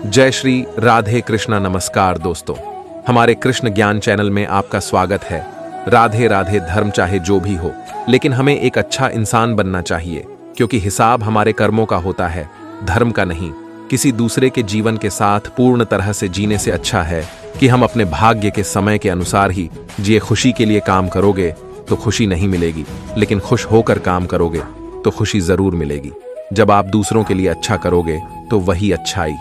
जय श्री राधे कृष्णा। नमस्कार दोस्तों, हमारे कृष्ण ज्ञान चैनल में आपका स्वागत है। राधे राधे। धर्म चाहे जो भी हो, लेकिन हमें एक अच्छा इंसान बनना चाहिए, क्योंकि हिसाब हमारे कर्मों का होता है, धर्म का नहीं। किसी दूसरे के जीवन के साथ पूर्ण तरह से जीने से अच्छा है कि हम अपने भाग्य के समय के अनुसार ही जिए। खुशी के लिए काम करोगे तो खुशी नहीं मिलेगी, लेकिन खुश होकर काम करोगे तो खुशी जरूर मिलेगी। जब आप दूसरों के लिए अच्छा करोगे तो वही अच्छाई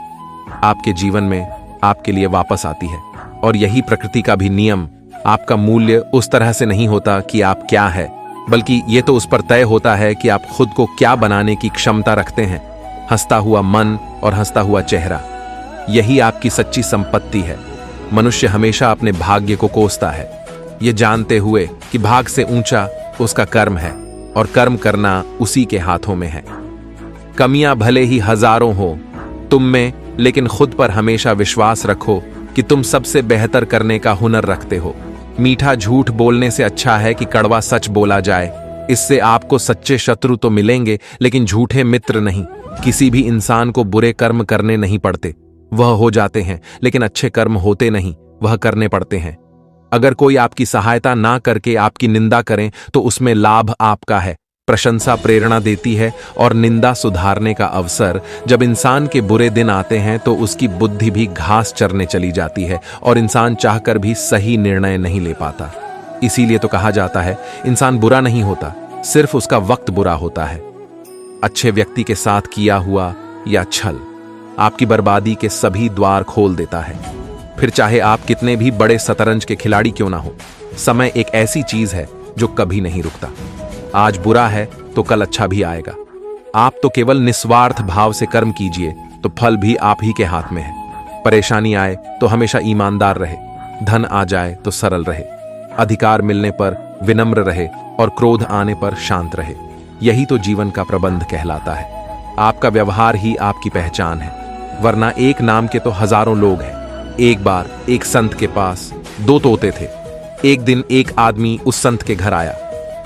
आपके जीवन में आपके लिए वापस आती है। और यही प्रकृति का भी नियम। आपका मूल्य उस तरह से नहीं होता कि आप क्या है, बल्कि ये तो उस पर तय होता है कि आप खुद को क्या बनाने की क्षमता रखते हैं। हंसता हुआ मन और हंसता हुआ चेहरा, यही आपकी सच्ची संपत्ति है। मनुष्य हमेशा अपने भाग्य को कोसता है, ये जानते हुए कि भाग से ऊंचा उसका कर्म है और कर्म करना उसी के हाथों में है। कमियां भले ही हजारों हो तुम में, लेकिन खुद पर हमेशा विश्वास रखो कि तुम सबसे बेहतर करने का हुनर रखते हो। मीठा झूठ बोलने से अच्छा है कि कड़वा सच बोला जाए। इससे आपको सच्चे शत्रु तो मिलेंगे, लेकिन झूठे मित्र नहीं। किसी भी इंसान को बुरे कर्म करने नहीं पड़ते, वह हो जाते हैं, लेकिन अच्छे कर्म होते नहीं, वह करने पड़ते हैं। अगर कोई आपकी सहायता ना करके आपकी निंदा करें तो उसमें लाभ आपका है। प्रशंसा प्रेरणा देती है और निंदा सुधारने का अवसर। जब इंसान के बुरे दिन आते हैं तो उसकी बुद्धि भी घास चरने चली जाती है और इंसान चाहकर भी सही निर्णय नहीं ले पाता। इसीलिए तो कहा जाता है, इंसान बुरा नहीं होता, सिर्फ उसका वक्त बुरा होता है। अच्छे व्यक्ति के साथ किया हुआ या छल आपकी बर्बादी के सभी द्वार खोल देता है। फिर चाहे आप कितने भी बड़े शतरंज के खिलाड़ी क्यों ना हो, समय एक ऐसी चीज है जो कभी नहीं रुकता। आज बुरा है तो कल अच्छा भी आएगा। आप तो केवल निस्वार्थ भाव से कर्म कीजिए तो फल भी आप ही के हाथ में है। परेशानी आए तो हमेशा ईमानदार रहे, धन आ जाए तो सरल रहे, अधिकार मिलने पर विनम्र रहे और क्रोध आने पर शांत रहे। यही तो जीवन का प्रबंध कहलाता है। आपका व्यवहार ही आपकी पहचान है, वरना एक नाम के तो हजारों लोग हैं। एक बार एक संत के पास 2 तोते थे। एक दिन एक आदमी उस संत के घर आया।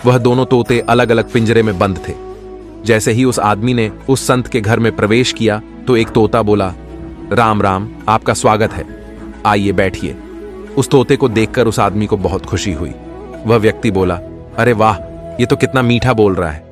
वह दोनों तोते अलग अलग पिंजरे में बंद थे। जैसे ही उस आदमी ने उस संत के घर में प्रवेश किया तो एक तोता बोला, राम राम, आपका स्वागत है, आइए बैठिए। उस तोते को देखकर उस आदमी को बहुत खुशी हुई। वह व्यक्ति बोला, अरे वाह, ये तो कितना मीठा बोल रहा है।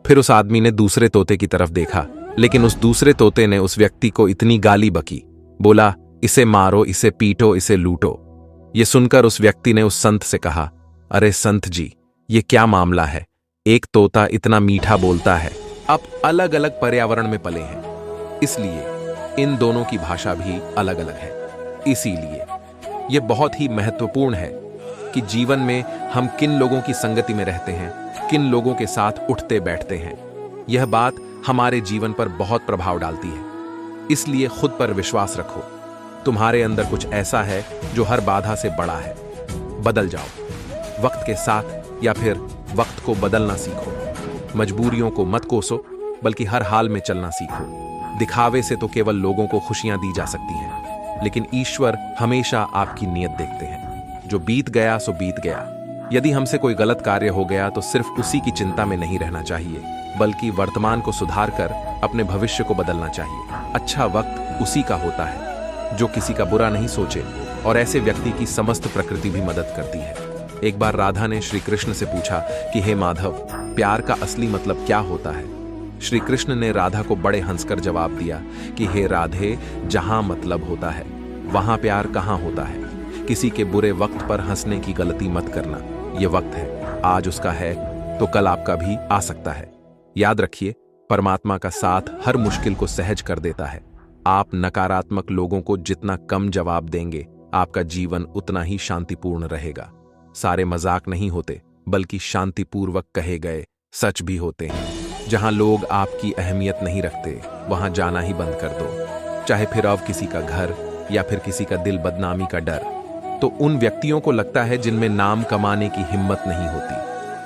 फिर उस आदमी ने दूसरे तोते की तरफ देखा, लेकिन उस दूसरे तोते ने उस व्यक्ति को इतनी गाली बकी, बोला, इसे मारो, इसे पीटो, इसे लूटो। ये सुनकर उस व्यक्ति ने उस संत से कहा, अरे संत जी, ये क्या मामला है? एक तोता इतना मीठा बोलता है। अब अलग अलग पर्यावरण में पले हैं, इसलिए इन दोनों की भाषा भी अलग अलग है। इसीलिए यह बहुत ही महत्वपूर्ण है कि जीवन में हम किन लोगों की संगति में रहते हैं, किन लोगों के साथ उठते बैठते हैं। यह बात हमारे जीवन पर बहुत प्रभाव डालती है। इसलिए खुद पर विश्वास रखो। तुम्हारे अंदर कुछ ऐसा है जो हर बाधा से बड़ा है। बदल जाओ वक्त के साथ, या फिर वक्त को बदलना सीखो। मजबूरियों को मत कोसो, बल्कि हर हाल में चलना सीखो। दिखावे से तो केवल लोगों को खुशियां दी जा सकती हैं, लेकिन ईश्वर हमेशा आपकी नीयत देखते हैं। जो बीत गया सो बीत गया। यदि हमसे कोई गलत कार्य हो गया तो सिर्फ उसी की चिंता में नहीं रहना चाहिए, बल्कि वर्तमान को सुधार कर अपने भविष्य को बदलना चाहिए। अच्छा वक्त उसी का होता है जो किसी का बुरा नहीं सोचे, और ऐसे व्यक्ति की समस्त प्रकृति भी मदद करती है। एक बार राधा ने श्री कृष्ण से पूछा कि हे माधव, प्यार का असली मतलब क्या होता है? श्री कृष्ण ने राधा को बड़े हंसकर जवाब दिया कि हे राधे, जहां मतलब होता है वहां प्यार कहां होता है। किसी के बुरे वक्त पर हंसने की गलती मत करना। ये वक्त है, आज उसका है तो कल आपका भी आ सकता है। याद रखिए, परमात्मा का साथ हर मुश्किल को सहज कर देता है। आप नकारात्मक लोगों को जितना कम जवाब देंगे, आपका जीवन उतना ही शांतिपूर्ण रहेगा। सारे मजाक नहीं होते, बल्कि शांतिपूर्वक कहे गए सच भी होते हैं। जहां लोग आपकी अहमियत नहीं रखते, वहां जाना ही बंद कर दो। चाहे फिर अब किसी का घर या फिर किसी का दिल बदनामी का डर, तो उन व्यक्तियों को लगता है जिनमें नाम कमाने की हिम्मत नहीं होती।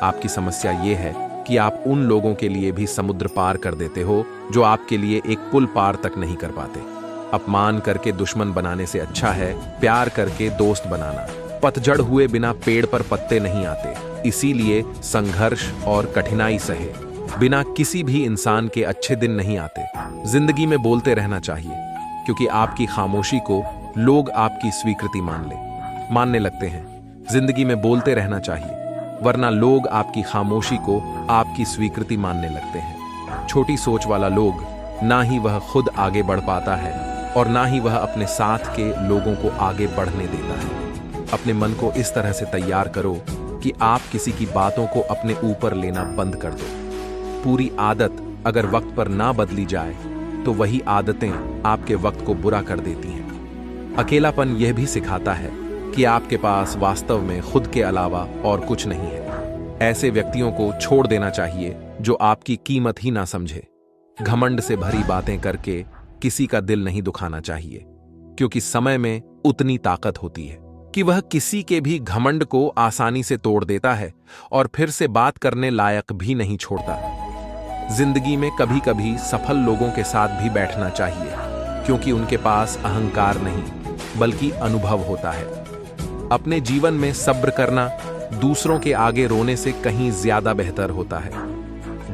आपकी समस्या ये है कि आप उन लोगों के लिए भी समुद्र पार कर देते हो जो आपके लिए एक पुल पार तक नहीं कर पाते। अपमान करके दुश्मन बनाने से अच्छा है प्यार करके दोस्त बनाना। पतझड़ हुए बिना पेड़ पर पत्ते नहीं आते, इसीलिए संघर्ष और कठिनाई सहे बिना किसी भी इंसान के अच्छे दिन नहीं आते। जिंदगी में बोलते रहना चाहिए, क्योंकि आपकी खामोशी को लोग आपकी स्वीकृति मानने लगते हैं। जिंदगी में बोलते रहना चाहिए, वरना लोग आपकी खामोशी को आपकी स्वीकृति मानने लगते हैं। छोटी सोच वाला लोग ना ही वह खुद आगे बढ़ पाता है और ना ही वह अपने साथ के लोगों को आगे बढ़ने देता है। अपने मन को इस तरह से तैयार करो कि आप किसी की बातों को अपने ऊपर लेना बंद कर दो। पूरी आदत अगर वक्त पर ना बदली जाए तो वही आदतें आपके वक्त को बुरा कर देती हैं। अकेलापन यह भी सिखाता है कि आपके पास वास्तव में खुद के अलावा और कुछ नहीं है। ऐसे व्यक्तियों को छोड़ देना चाहिए जो आपकी कीमत ही ना समझे। घमंड से भरी बातें करके किसी का दिल नहीं दुखाना चाहिए, क्योंकि समय में उतनी ताकत होती है कि वह किसी के भी घमंड को आसानी से तोड़ देता है और फिर से बात करने लायक भी नहीं छोड़ता। जिंदगी में कभी कभी सफल लोगों के साथ भी बैठना चाहिए, क्योंकि उनके पास अहंकार नहीं बल्कि अनुभव होता है। अपने जीवन में सब्र करना दूसरों के आगे रोने से कहीं ज्यादा बेहतर होता है।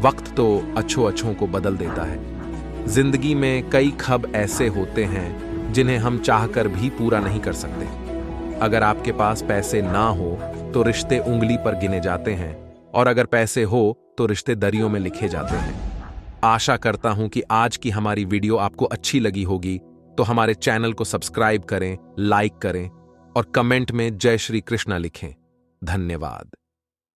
वक्त तो अच्छों को बदल देता है। जिंदगी में कई ख्वाब ऐसे होते हैं जिन्हें हम चाहकर भी पूरा नहीं कर सकते। अगर आपके पास पैसे ना हो तो रिश्ते उंगली पर गिने जाते हैं, और अगर पैसे हो तो रिश्ते दरियों में लिखे जाते हैं। आशा करता हूं कि आज की हमारी वीडियो आपको अच्छी लगी होगी, तो हमारे चैनल को सब्सक्राइब करें, लाइक करें और कमेंट में जय श्री कृष्णा लिखें। धन्यवाद।